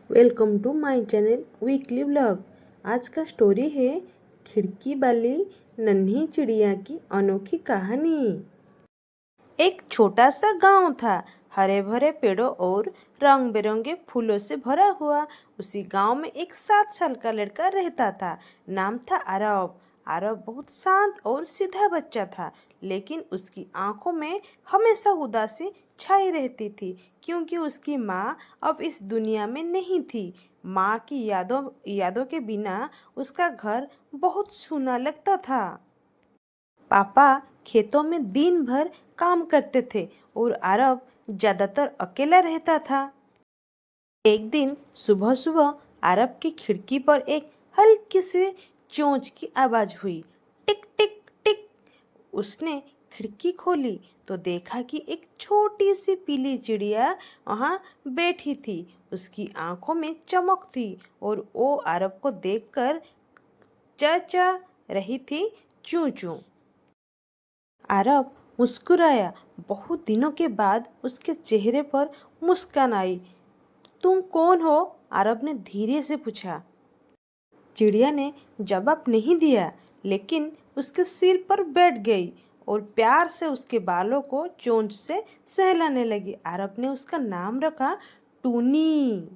Welcome to my channel weekly vlog. आज का story है खिड़की वाली नन्ही चिड़िया की अनोखी कहानी। एक छोटा सा गांव था, हरे भरे पेड़ों और रंग बिरंगे फूलों से भरा हुआ। उसी गांव में एक 7 साल का लड़का रहता था। नाम था आरव। आरव बहुत शांत और सीधा बच्चा था, लेकिन उसकी आंखों में हमेशा उदासी छाई रहती थी, क्योंकि उसकी माँ अब इस दुनिया में नहीं थी। माँ की यादों के बिना उसका घर बहुत सूना लगता था। पापा खेतों में दिन भर काम करते थे और आरव ज्यादातर अकेला रहता था। एक दिन सुबह सुबह आरव की खिड़की पर एक हल्की सी चोंच की आवाज हुई। टिक टिक टिक। उसने खिड़की खोली तो देखा कि एक छोटी सी पीली चिड़िया वहां बैठी थी। उसकी आंखों में चमक थी और वो आरव को देखकर चहचहा रही थी, चूं चूं। आरव मुस्कुराया। बहुत दिनों के बाद उसके चेहरे पर मुस्कान आई। तुम कौन हो? आरव ने धीरे से पूछा। चिड़िया ने जवाब नहीं दिया, लेकिन उसके सिर पर बैठ गई और प्यार से उसके बालों को चोंच से सहलाने लगी। आरव ने उसका नाम रखा टूनी।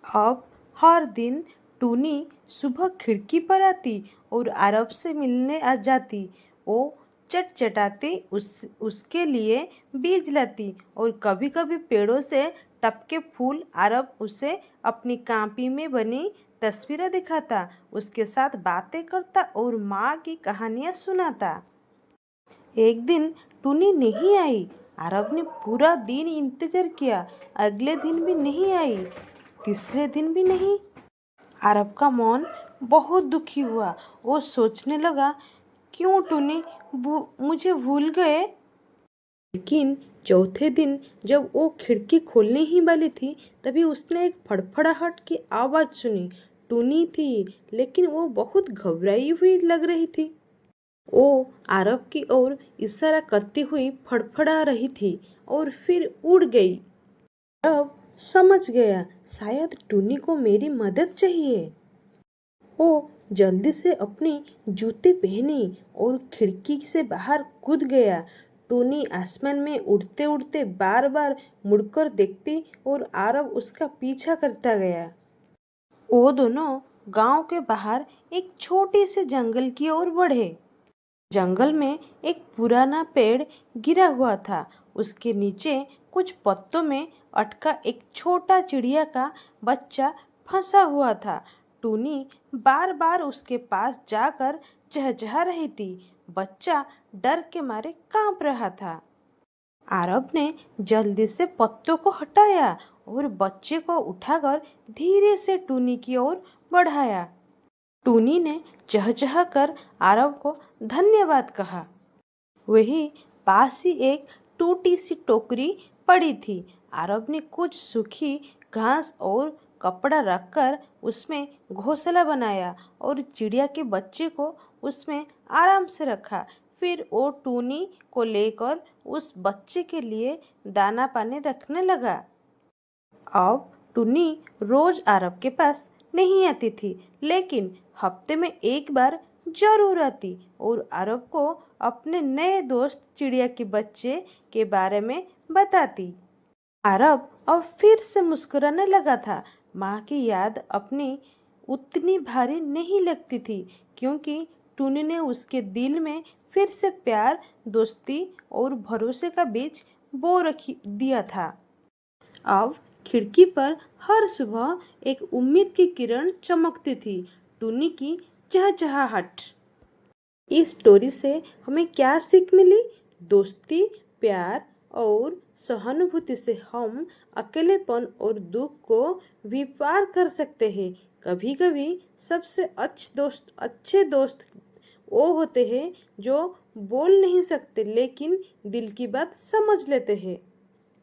अब हर दिन टूनी सुबह खिड़की पर आती और आरव से मिलने आ जाती। वो चटचटाती उसके लिए बीज लाती और कभी कभी पेड़ों से टपके फूल आरव उसे अपनी कापी में बनी तस्वीरें दिखाता, उसके साथ बातें करता और माँ की कहानियाँ सुनाता। एक दिन टूनी नहीं आई। आरव ने पूरा दिन इंतजार किया। अगले दिन भी नहीं आई, तीसरे दिन भी नहीं। आरव का मन बहुत दुखी हुआ। वो सोचने लगा, क्यों टूनी मुझे भूल गए। लेकिन चौथे दिन जब वो खिड़की खोलने ही वाली थी, तभी उसने एक फड़फड़ाहट की आवाज सुनी। टूनी थी, लेकिन वो बहुत घबराई हुई लग रही थी। वो आरव की ओर इशारा करती हुई फड़फड़ा रही थी और फिर उड़ गई। आरव समझ गया, शायद टूनी को मेरी मदद चाहिए। वो जल्दी से अपनी जूते पहनी और खिड़की से बाहर कूद गया। टूनी आसमान में उड़ते उड़ते बार बार मुड़कर देखती और आरव उसका पीछा करता गया। वो दोनों गांव के बाहर एक छोटे से जंगल की ओर बढ़े। जंगल में एक पुराना पेड़ गिरा हुआ था। उसके नीचे कुछ पत्तों में अटका एक छोटा चिड़िया का बच्चा फंसा हुआ था। टूनी बार बार उसके पास जाकर चहचहा रही थी। बच्चा डर के मारे कांप रहा था। आरव ने जल्दी से पत्तों को हटाया और बच्चे को उठाकर धीरे से टूनी की ओर बढ़ाया। टूनी ने चहचहा कर आरव को धन्यवाद कहा। वही पास ही एक टूटी सी टोकरी पड़ी थी। आरव ने कुछ सूखी घास और कपड़ा रखकर उसमें घोंसला बनाया और चिड़िया के बच्चे को उसमें आराम से रखा। फिर वो टूनी को लेकर उस बच्चे के लिए दाना पानी रखने लगा। अब टुन्नी रोज आरव के पास नहीं आती थी, लेकिन हफ्ते में एक बार जरूर आती और आरव को अपने नए दोस्त चिड़िया के बच्चे के बारे में बताती। आरव अब फिर से मुस्कुराने लगा था। माँ की याद अपनी उतनी भारी नहीं लगती थी, क्योंकि टूनी ने उसके दिल में फिर से प्यार, दोस्ती और भरोसे का बीज बो रखी दिया था। अब खिड़की पर हर सुबह एक उम्मीद की किरण चमकती थी, टूनी की चहचहाहट। इस स्टोरी से हमें क्या सीख मिली? दोस्ती, प्यार और सहानुभूति से हम अकेलेपन और दुख को भी पार कर सकते हैं। कभी कभी सबसे अच्छे दोस्त वो होते हैं जो बोल नहीं सकते, लेकिन दिल की बात समझ लेते हैं।